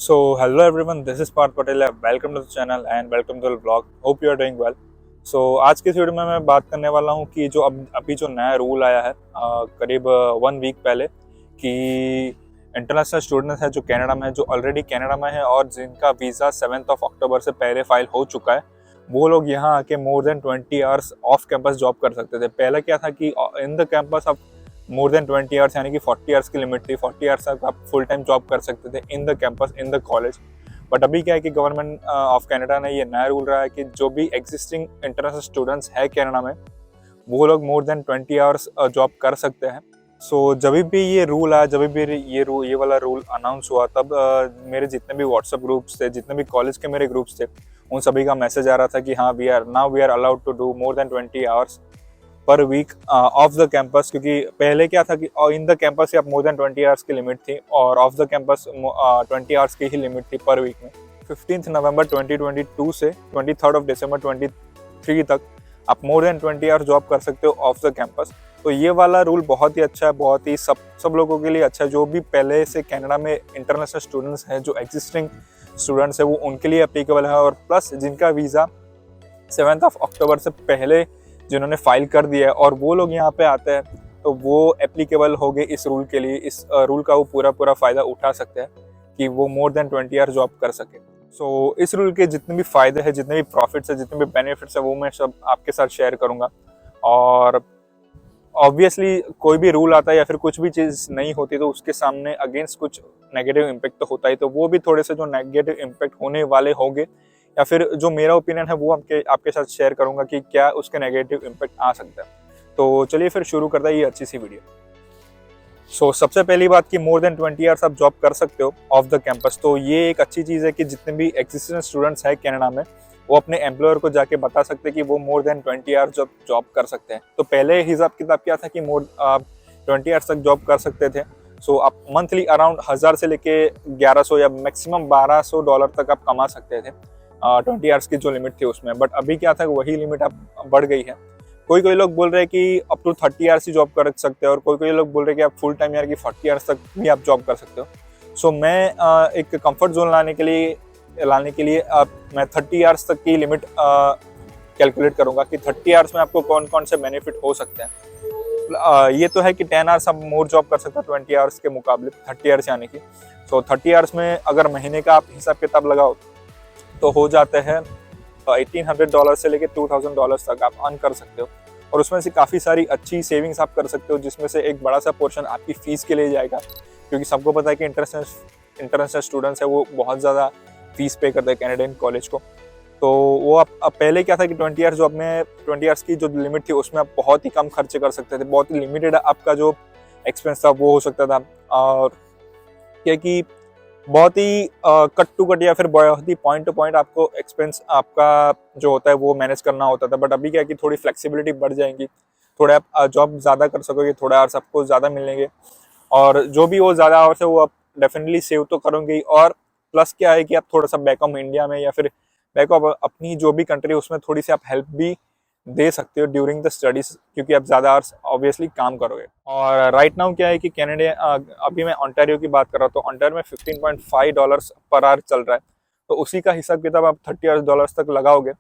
Hello everyone, this is Parth Patel. Welcome to the channel and welcome to the vlog. Hope you are doing well. आज की इस video में मैं बात करने वाला हूँ कि जो अभी जो नया रूल आया है करीब 1 वीक पहले कि इंटरनेशनल स्टूडेंट्स है जो कनाडा में है, जो ऑलरेडी कनाडा में है और जिनका वीज़ा 7 अक्टूबर से पहले फाइल हो चुका है, वो लोग यहाँ आके मोर than 20 hours off campus job कर सकते थे। पहले क्या था कि इन द कैंपस आप मोर देन 20 आवर्स यानी कि 40 आवर्स की लिमिट थी, 40 आवर्स तक आप फुल टाइम जॉब कर सकते थे in the campus in the college. But अभी क्या है कि गवर्नमेंट ऑफ कनाडा ने ये नया रूल रहा है कि जो भी एग्जिस्टिंग इंटरनेशनल स्टूडेंट्स है कनाडा में, वो लोग मोर देन 20 आवर्स जॉब कर सकते हैं। जब भी ये रूल आया, जब भी ये वाला रूल अनाउंस हुआ, तब मेरे जितने भी व्हाट्सएप ग्रुप्स थे, जितने भी कॉलेज के मेरे ग्रुप्स थे, उन सभी का मैसेज आ रहा था कि हाँ we are allowed to do more than 20 hours per week off the campus. क्योंकि पहले क्या था कि इन द कैंपस ही आप मोर देन 20 आवर्स की लिमिट थी और ऑफ द कैंपस 20 आवर्स की ही लिमिट थी पर वीक में। 15 नवंबर 2022 से 23 दिसंबर 23 तक आप मोर देन 20 आवर्स जॉब कर सकते हो ऑफ द कैंपस। तो ये वाला रूल बहुत ही अच्छा है, बहुत ही सब लोगों के लिए अच्छा है। जो भी पहले से कनाडा में इंटरनेशनल स्टूडेंट्स हैं, जो एग्जिस्टिंग स्टूडेंट्स है, वो उनके लिए अप्लीकेबल है। और प्लस जिनका वीज़ा 7 अक्टूबर से पहले जिन्होंने फाइल कर दिया है और वो लोग यहाँ पे आते हैं, तो वो एप्लीकेबल हो गए इस रूल के लिए। इस रूल का वो पूरा फ़ायदा उठा सकते हैं कि वो मोर देन 20 आवर जॉब कर सके। इस रूल के जितने भी फ़ायदे हैं, जितने भी प्रॉफिट्स हैं, जितने भी बेनिफिट्स हैं, वो मैं सब आपके साथ शेयर करूँगा। और ऑब्वियसली कोई भी रूल आता है या फिर कुछ भी चीज़ नहीं होती तो उसके सामने अगेंस्ट कुछ नेगेटिव इम्पैक्ट तो होता ही। तो वो भी थोड़े से जो नेगेटिव इम्पैक्ट होने वाले होंगे या फिर जो मेरा ओपिनियन है वो आपके साथ शेयर करूंगा कि क्या उसके नेगेटिव इम्पैक्ट आ सकता है। तो चलिए फिर शुरू करते हैं ये अच्छी सी वीडियो। सबसे पहली बात कि मोर देन 20 आवर्स आप जॉब कर सकते हो ऑफ द कैंपस। तो ये एक अच्छी चीज़ है कि जितने भी एक्जिस्टिंग स्टूडेंट्स हैं कनाडा में, वो अपने एम्प्लॉयर को जाके बता सकते हैं कि वो मोर देन 20 आवर्स जॉब कर सकते हैं। तो पहले हिसाब किताब क्या था कि 20 आवर्स तक जॉब कर सकते थे। आप मंथली अराउंड 1000 से लेके 1100 या मैक्सिमम $1200 तक आप कमा सकते थे 20 आवर्स की जो लिमिट थी उसमें। बट अभी क्या था, वही लिमिट अब बढ़ गई है। कोई लोग बोल रहे हैं कि अप टू 30 आवर्स ही जॉब कर सकते हो और कोई लोग बोल रहे हैं कि आप फुल टाइम यार कि 40 आवर्स तक भी आप जॉब कर सकते हो। मैं एक कंफर्ट जोन लाने के लिए मैं 30 आवर्स तक की लिमिट कैलकुलेट करूंगा कि 30 आवर्स में आपको कौन कौन से बेनिफिट हो सकते हैं। ये तो है कि 10 आवर्स आप मोर जॉब कर सकते हो 20 आवर्स के मुकाबले, 30 आवर्स यानी कि 30 आवर्स में अगर महीने का आप हिसाब किताब लगाओ तो हो जाते हैं $1800 से लेके $2000 तक आप अर्न कर सकते हो। और उसमें से काफ़ी सारी अच्छी सेविंग्स आप कर सकते हो, जिसमें से एक बड़ा सा पोर्शन आपकी फ़ीस के लिए जाएगा। क्योंकि सबको पता है कि इंटरनेशनल स्टूडेंट्स है वो बहुत ज़्यादा फीस पे करते हैं कैनेडियन कॉलेज को। तो वो अब पहले क्या था कि 20 आवर्स जॉब में 20 आवर्स की जो लिमिट थी उसमें आप बहुत ही कम खर्चे कर सकते थे, बहुत ही लिमिटेड आपका जो एक्सपेंस था वो हो सकता था। और क्या कि बहुत ही कट टू कट या फिर बहुत ही पॉइंट टू पॉइंट आपको एक्सपेंस आपका जो होता है वो मैनेज करना होता था। बट अभी क्या है कि थोड़ी फ्लेक्सिबिलिटी बढ़ जाएगी, थोड़े आप जॉब ज़्यादा कर सकोगे, थोड़े आवर्स आपको ज़्यादा मिलेंगे और जो भी वो ज़्यादा आवर्स है वो आप डेफिनेटली सेव तो करोगे। और प्लस क्या है कि आप थोड़ा सा बैक ऑफ इंडिया में या फिर बैक ऑफ अपनी जो भी कंट्री है उसमें थोड़ी सी आप हेल्प भी दे सकते हो ड्यूरिंग द स्टडीज, क्योंकि आप ज़्यादा आवर्स ऑब्वियसली काम करोगे। और राइट नाउ क्या है कि कनाडा, अभी मैं ओंटारियो की बात कर रहा हूँ, तो ओंटारियो में $15.5 पर आवर चल रहा है। तो उसी का हिसाब किताब आप $30 तक लगाओगे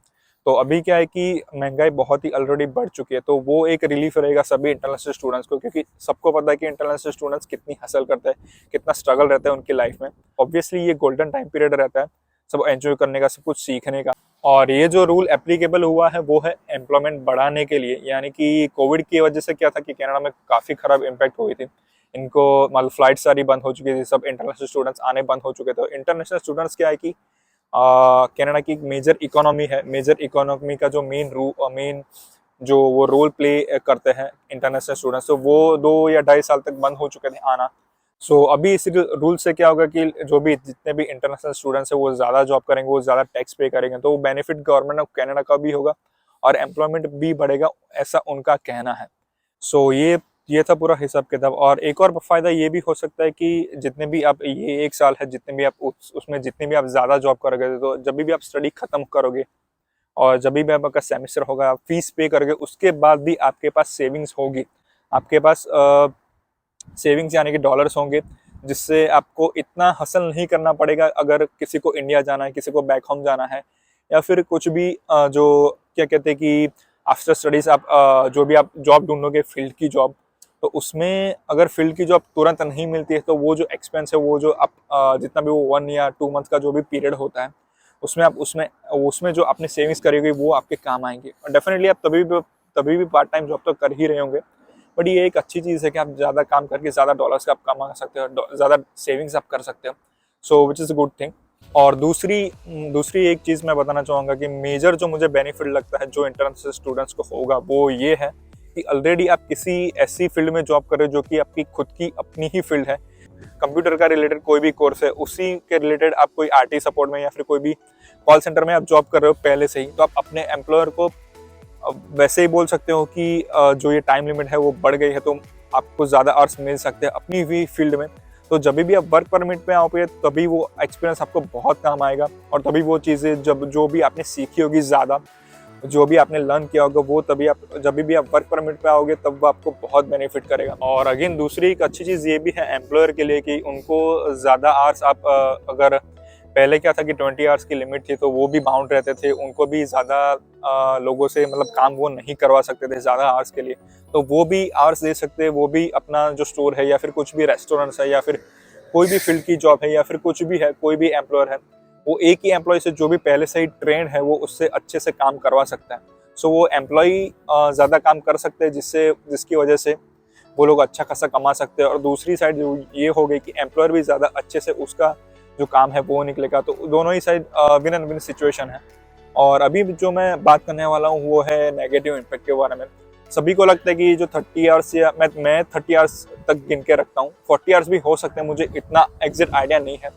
तो अभी क्या है कि महंगाई बहुत ही ऑलरेडी बढ़ चुकी है। तो वो एक रिलीफ रहेगा सभी इंटरनेशनल स्टूडेंट्स को, क्योंकि सबको पता है कि इंटरनेशनल स्टूडेंट्स कितनी हसल करते हैं, कितना स्ट्रगल रहता है उनकी लाइफ में। ऑब्वियसली ये गोल्डन टाइम पीरियड रहता है सब एंजॉय करने का, सब कुछ सीखने का। और ये जो रूल एप्लीकेबल हुआ है वो है एम्प्लॉयमेंट बढ़ाने के लिए। यानी कि कोविड की वजह से क्या था कि कनाडा में काफ़ी खराब इम्पैक्ट हुई थी, इनको मतलब फ्लाइट सारी बंद हो चुकी थी, सब इंटरनेशनल स्टूडेंट्स आने बंद हो चुके थे। इंटरनेशनल स्टूडेंट्स क्या है कि कनाडा की एक मेजर इकोनॉमी है, मेजर इकोनॉमी का जो मेन जो वो रोल प्ले करते हैं इंटरनेशनल स्टूडेंट्स, तो वो 2 या 2.5 साल तक बंद हो चुके थे आना। अभी इस रूल से क्या होगा कि जो भी जितने भी इंटरनेशनल स्टूडेंट्स हैं वो ज़्यादा जॉब करेंगे, वो ज़्यादा टैक्स पे करेंगे, तो वो बेनिफिट गवर्नमेंट ऑफ कनाडा का भी होगा और एम्प्लॉयमेंट भी बढ़ेगा, ऐसा उनका कहना है। ये था पूरा हिसाब किताब। और एक और फ़ायदा ये भी हो सकता है कि जितने भी आप ये 1 साल है, जितने भी आप उसमें जितने भी आप ज़्यादा जॉब करोगे, तो जब भी आप स्टडी खत्म करोगे और जब भी आपका सेमेस्टर होगा, आप फीस पे करोगे, उसके बाद भी आपके पास सेविंग्स होगी, आपके पास सेविंग्स यानी कि डॉलर्स होंगे, जिससे आपको इतना हसल नहीं करना पड़ेगा अगर किसी को इंडिया जाना है, किसी को बैक होम जाना है, या फिर कुछ भी जो क्या कहते हैं कि आफ्टर स्टडीज आप जो भी आप जॉब ढूंढोगे फील्ड की जॉब, तो उसमें अगर फील्ड की जॉब तुरंत नहीं मिलती है तो वो जो एक्सपेंस है, वो जो आप जितना भी वो 1 या 2 मंथ का जो भी पीरियड होता है, उसमें आप उसमें जो आपने सेविंग्स करेगी वो आपके काम आएंगे। और डेफिनेटली आप तभी भी पार्ट टाइम जॉब तो कर ही रहे होंगे, बट ये एक अच्छी चीज़ है कि आप ज़्यादा काम करके ज़्यादा डॉलर्स का आप कमा सकते हो, ज़्यादा सेविंग्स आप कर सकते हो। So which is a good thing. और दूसरी एक चीज़ मैं बताना चाहूँगा कि मेजर जो मुझे बेनिफिट लगता है जो इंटरनेशनल स्टूडेंट्स को होगा, वो ये है कि ऑलरेडी आप किसी ऐसी फील्ड में जॉब कर रहे हो जो कि आपकी खुद की अपनी ही फील्ड है। कंप्यूटर का रिलेटेड कोई भी कोर्स है, उसी के रिलेटेड आप कोई आईटी सपोर्ट में या फिर कोई भी कॉल सेंटर में आप जॉब कर रहे हो पहले से ही, तो आप अपने एम्प्लॉयर को वैसे ही बोल सकते हो कि जो ये टाइम लिमिट है वो बढ़ गई है, तो आपको ज़्यादा आवर्स मिल सकते हैं अपनी भी फील्ड में। तो जब भी आप वर्क परमिट पे आओगे तभी वो एक्सपीरियंस आपको बहुत काम आएगा, और तभी वो चीज़ें जो भी आपने सीखी होगी ज़्यादा, जो भी आपने लर्न किया होगा, वो तभी आप जब भी आप वर्क परमिट पे आओगे तब वो आपको बहुत बेनिफिट करेगा। और अगेन दूसरी एक अच्छी चीज़ ये भी है एम्प्लॉयर के लिए कि उनको ज़्यादा आवर्स आप अगर पहले क्या था कि 20 आवर्स की लिमिट थी, तो वो भी बाउंड रहते थे, उनको भी ज़्यादा लोगों से मतलब काम वो नहीं करवा सकते थे ज़्यादा आवर्स के लिए, तो वो भी आवर्स दे सकते हैं। वो भी अपना जो स्टोर है या फिर कुछ भी रेस्टोरेंट्स है या फिर कोई भी फील्ड की जॉब है या फिर कुछ भी है, कोई भी एम्प्लॉयर है, वो एक ही एम्प्लॉय से जो भी पहले से ही ट्रेंड है वो उससे अच्छे से काम करवा सकता है। सो वो एम्प्लॉय ज़्यादा काम कर सकते हैं, जिसकी वजह से वो लोग अच्छा खासा कमा सकते हैं। और दूसरी साइड जो ये हो गई कि एम्प्लॉयर भी ज़्यादा अच्छे से उसका जो काम है वो निकलेगा, तो दोनों ही side win and win situation है। और अभी जो मैं बात करने वाला हूँ वो है नेगेटिव इम्पैक्ट के बारे में। सभी को लगता है कि जो 30 आवर्स या मैं 30 आवर्स तक गिन के रखता हूँ, 40 आवर्स भी हो सकते हैं, मुझे इतना एग्जैक्ट आइडिया नहीं है।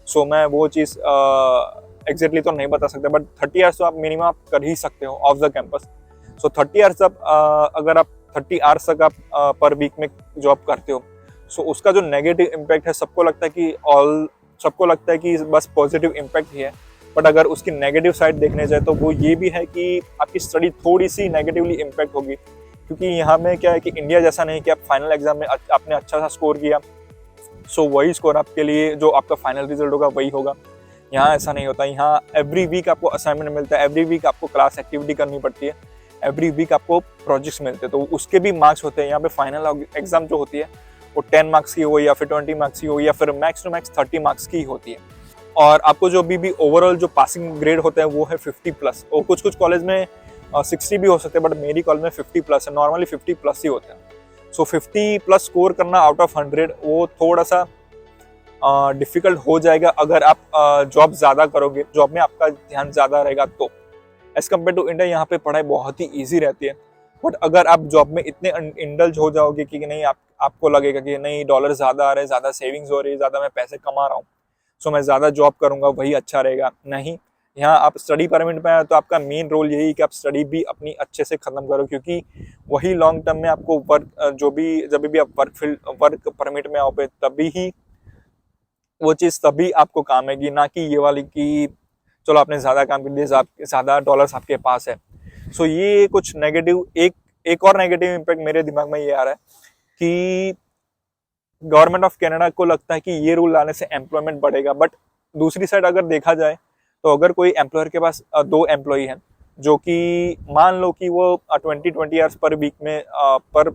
सो मैं वो चीज़ एग्जैक्टली तो नहीं बता सकता, बट 30 आवर्स तो आप मिनिमम आप कर ही सकते हो of the campus. So 30 hours अगर आप 30 आवर्स तक आप पर वीक में जॉब करते हो, सो उसका जो नेगेटिव इम्पैक्ट है, सबको लगता है कि बस पॉजिटिव इम्पैक्ट ही है, बट अगर उसकी नेगेटिव साइड देखने जाए तो वो ये भी है कि आपकी स्टडी थोड़ी सी नेगेटिवली इम्पैक्ट होगी। क्योंकि यहाँ में क्या है कि इंडिया जैसा नहीं कि आप फाइनल एग्जाम में आपने अच्छा सा स्कोर किया, सो वही स्कोर आपके लिए जो आपका फाइनल रिजल्ट होगा वही होगा। यहाँ ऐसा नहीं होता। यहाँ एवरी वीक आपको असाइनमेंट मिलता है, एवरी वीक आपको क्लास एक्टिविटी करनी पड़ती है, एवरी वीक आपको प्रोजेक्ट्स मिलते हैं, तो उसके भी मार्क्स होते हैं। यहाँ पे फाइनल एग्जाम जो होती है वो 10 मार्क्स की हो या फिर 20 मार्क्स की हो या फिर मैक्स टू मैक्स 30 मार्क्स की होती है। और आपको जो भी ओवरऑल जो पासिंग ग्रेड होता है वो है 50+। और कुछ कॉलेज में 60 भी हो सकते हैं, बट मेरी कॉलेज में 50+ है, नॉर्मली 50+ ही होते हैं। सो 50+ स्कोर करना आउट ऑफ 100 वो थोड़ा सा डिफिकल्ट हो जाएगा अगर आप जॉब ज़्यादा करोगे, जॉब में आपका ध्यान ज़्यादा रहेगा तो। एज कम्पेयर टू इंडिया यहाँ पे पढ़ाई बहुत ही ईजी रहती है। बट अगर आप जॉब में इतने इंडल्ज हो जाओगे कि नहीं, आपको लगेगा कि नहीं डॉलर ज़्यादा आ रहे हैं, ज़्यादा सेविंग्स हो रही है, ज़्यादा मैं पैसे कमा रहा हूँ, सो मैं ज़्यादा जॉब करूँगा वही अच्छा रहेगा, नहीं। यहाँ आप स्टडी परमिट में आए तो आपका मेन रोल यही है कि आप स्टडी भी अपनी अच्छे से ख़त्म करो, क्योंकि वही लॉन्ग टर्म में आपको जब भी आप वर्क परमिट में आओ पे तभी ही वो चीज़ तभी आपको काम आएगी, ना कि ये वाली कि चलो आपने ज़्यादा काम कर दिया, ज़्यादा डॉलर्स आपके पास है। सो ये कुछ नेगेटिव एक और नेगेटिव इम्पैक्ट मेरे दिमाग में ये आ रहा है कि गवर्नमेंट ऑफ कनाडा को लगता है कि ये रूल लाने से एम्प्लॉयमेंट बढ़ेगा, बट दूसरी साइड अगर देखा जाए तो अगर कोई एम्प्लॉयर के पास 2 एम्प्लॉई हैं जो कि मान लो कि वो 20 आवर्स पर वीक में पर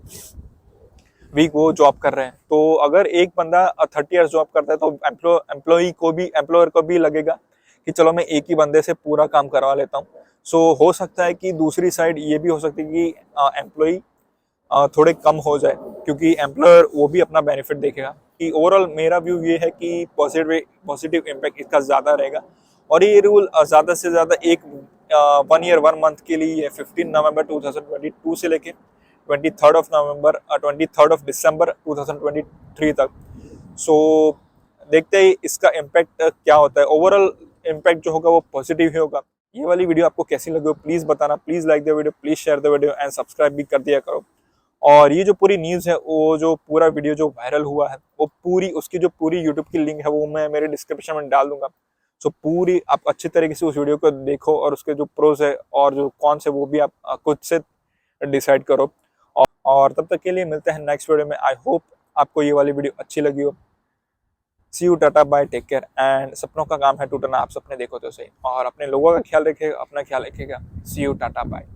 वीक वो जॉब कर रहे हैं, तो अगर एक बंदा 30 आवर्स जॉब करता है तो एम्प्लॉयर को भी लगेगा कि चलो मैं एक ही बंदे से पूरा काम करवा लेता हूँ। सो हो सकता है कि दूसरी साइड ये भी हो सकती है कि एम्प्लॉई थोड़े कम हो जाए, क्योंकि एम्प्लॉयर वो भी अपना बेनिफिट देखेगा। कि ओवरऑल मेरा व्यू ये है कि पॉजिटिव इम्पैक्ट इसका ज़्यादा रहेगा। और ये रूल ज़्यादा से ज़्यादा 1 ईयर 1 मंथ के लिए है, 15 नवंबर 2022 से लेके 23 दिसंबर 2023 तक। सो देखते ही इसका इम्पैक्ट क्या होता है। ओवरऑल इम्पैक्ट जो होगा वो पॉजिटिव ही होगा। ये वाली वीडियो आपको कैसी लगी हो प्लीज़ बताना, please like the video, please share the video and subscribe भी कर दिया करो। और ये जो पूरी न्यूज़ है, वो जो पूरा वीडियो जो वायरल हुआ है, वो उसकी जो पूरी यूट्यूब की लिंक है वो मैं मेरे डिस्क्रिप्शन में डाल दूंगा। सो पूरी आप अच्छी तरीके से उस वीडियो को देखो और उसके जो प्रोज है और जो कॉन्स है वो भी आप खुद से डिसाइड करो। और तब तक के लिए मिलते हैं नेक्स्ट वीडियो में। आई होप आपको ये वाली वीडियो अच्छी लगी हो। See you, tata bye, take care. And सपनों का काम है टूटना, आप सपने देखो तो सही, और अपने लोगों का ख्याल रखिएगा, अपना ख्याल रखिएगा। सी यू, टाटा बाय।